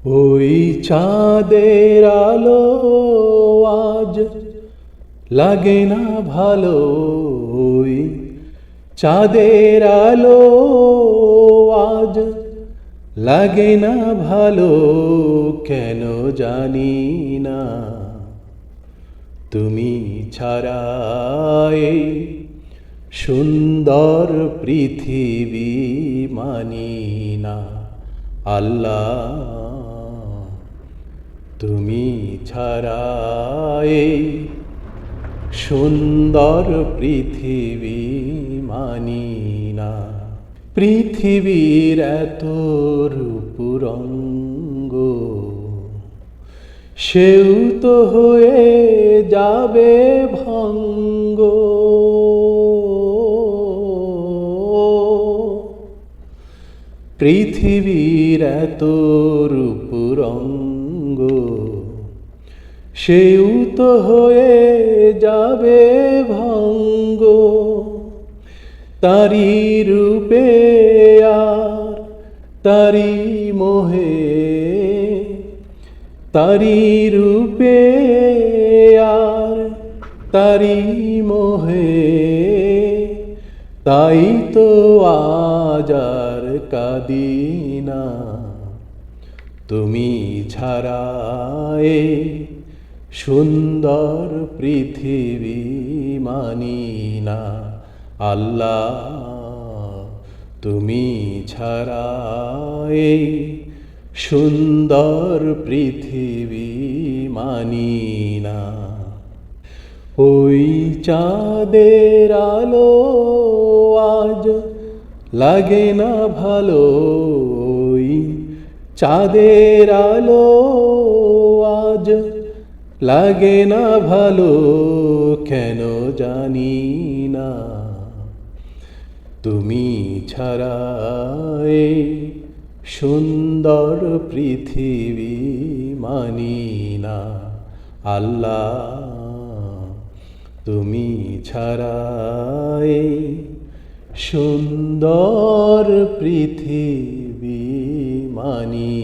ওই চাঁদের আলো আজ লাগে না ভালো, ওই চাঁদের আলো আজ লাগে না ভালো, কেন জানি না। তুমি ছাড়া এই সুন্দর পৃথিবী মানি না। আল্লাহ, তুমি ছাড়া এই সুন্দর পৃথিবী মানি না। পৃথিবীর এত রূপরঙ্গ সেও তো হয়ে যাবে ভঙ্গ। পৃথিবীর এত রূপরঙ্গ সেও তো হয়ে যাবে ভঙ্গ। তারি রূপে আর তারি মোহে, তারি রূপে আর তারি মোহে, তাই তো আজ আর কাঁদি না। তুমি ছাড়া এই সুন্দর পৃথিবী মানি না। আল্লাহ, তুমি ছাড়া এই সুন্দর পৃথিবী মানি না। ওই চাঁদের আলো আজ লাগে না ভালো, ওই চাঁদের আলো আজ লাগে না ভালো, কেন জানি না। তুমি ছাড়া এই সুন্দর পৃথিবী মানি না। আল্লাহ, তুমি ছাড়া এই সুন্দর পৃথিবী মানি